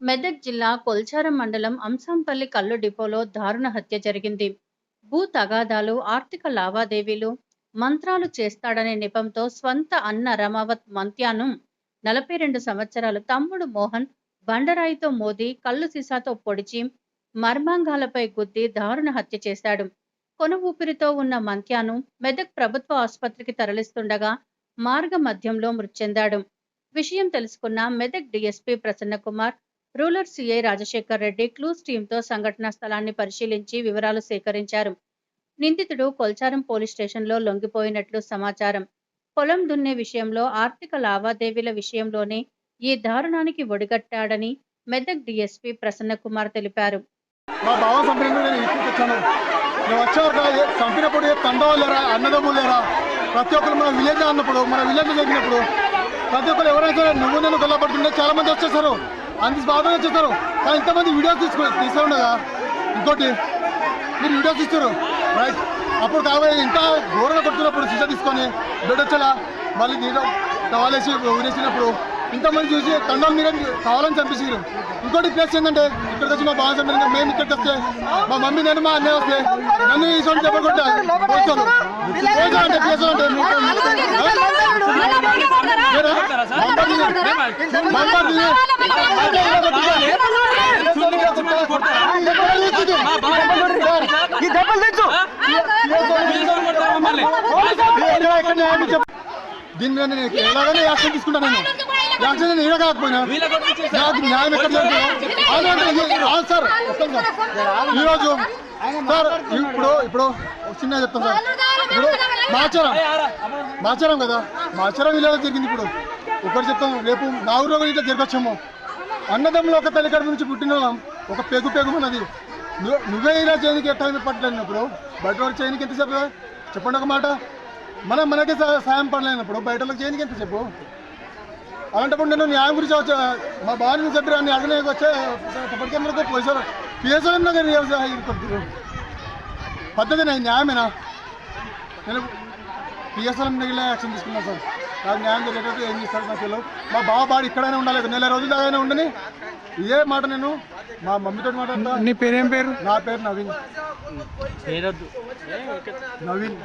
మెదక్ జిల్లా కొల్చారం మండలం అంశంపల్లి కల్లు డిపోలో దారుణ హత్య జరిగింది. భూ తగాదాలు, ఆర్థిక లావాదేవీలు, మంత్రాలు చేస్తాడనే నెపంతో స్వంత అన్న రమావత్ మంత్యాను 42 సంవత్సరాలు తమ్ముడు మోహన్ బండరాయితో మోది కల్లు సీసాతో పొడిచి మర్మాంగాలపై గుద్ది దారుణ హత్య చేశాడు. కొన ఊపిరితో ఉన్న మంత్యాను మెదక్ ప్రభుత్వ ఆసుపత్రికి తరలిస్తుండగా మార్గ మధ్యంలో మృతి చెందాడు. విషయం తెలుసుకున్న Medak DSP Prasanna Kumar, rural CI Rajasekhar Reddy clues టీంతో సంఘటనా స్థలాన్ని పరిశీలించి వివరాలు సేకరించారు. నిందితుడు కొల్చారం పోలీస్ స్టేషన్లో లొంగిపోయినట్లు సమాచారం. పొలం దున్నే విషయంలో ఆర్థిక లావాదేవీల విషయంలోనే ఈ దారుణానికి ఒడిగట్టాడని మెదక్ డీఎస్పీ ప్రసన్నకుమార్ తెలిపారు. మా బావ చంపినప్పుడు నేను ఇంటికి వచ్చాను. నేను వచ్చాక చంపినప్పుడు తండవాళ్ళు లేరా, అన్నదమ్ములు లేరా, ప్రతి ఒక్కరు మన విలేజ్ అన్నప్పుడు, మన విలేజ్ జరిగినప్పుడు ప్రతి ఒక్కరు ఎవరైనా సరే నువ్వు నేను గొల్లపడుతుంటే చాలా మంది వచ్చేసారు, అంత బాగా వచ్చేసారు. కానీ ఇంతమంది వీడియోస్ తీసుకుండగా ఇంకోటి మీరు వీడియోస్ ఇస్తారు రైట్. అప్పుడు కాబట్టి ఇంత ఘోరంగా కొడుతున్నప్పుడు శిక్ష తీసుకొని బెడ్ వచ్చేలా మళ్ళీ నీళ్ళు టవాలేసి ఊరేసినప్పుడు ఇంతమంది చూసి తండం మీద కావాలని చంపేసారు. ఇంకోటి ప్లేస్ ఏంటంటే ఇక్కడికి వచ్చి మా బాగా చంపిన మేము ఇక్కడికి వస్తే మా మమ్మీ నేను మా అన్నయ్య వస్తే నన్ను ఈ సొంత చెప్పకుండా పోతాను అంటే ప్లేస్ అంటే దీని మీద నేను ఎలాగైనా యాక్షన్ తీసుకుంటాను. నేను యాక్షన్ నేను ఇలా కాకపోయినా నాకు న్యాయం ఎక్కడ సార్. ఈరోజు సార్ ఇప్పుడు చిన్న చెప్తాను సార్. ఇప్పుడు మాచారం కదా, మాచారం ఇలా జరిగింది. ఇప్పుడు ఒకటి చెప్తాను, రేపు నా ఊరిలో కూడా ఇట్లా జరగచ్చేమో. అన్నదమ్ములు ఒక తల్లి కడుపు నుంచి పుట్టిన ఒక పెగు ఉన్నది. నువ్వే ఇలా చేయడానికి ఎట్లా పట్టలేనప్పుడు బయట వాడు చేయడానికి ఎంతసేపు చెప్పండి ఒక మాట. మనకే సాయం పడలేనప్పుడు బయట వాళ్ళకి చేయడానికి ఎంతసేపు. అలాంటప్పుడు నేను న్యాయం గురించి వచ్చా మా బాగా సభ్యురాన్ని అడగడానికి వచ్చే పట్టుకెళ్ళకు పోలీసు పిఎస్ఎల్ పద్ధతి న్యాయమేనా? నేను పిఎస్ఎల్ దగ్గర యాక్షన్ తీసుకున్నాను సార్. నాకు న్యాయం జరిగేటట్టు ఏం చేస్తారు నాకు తెలియదు. మా బాడి ఇక్కడైనా ఉండాలి, నెల రోజుల దాకా ఉండని. ఇదే మాట నేను మా మమ్మీతో మాట్లాడతా. నీ పేరేం పేరు? నా పేరు నవీన్. నవీన్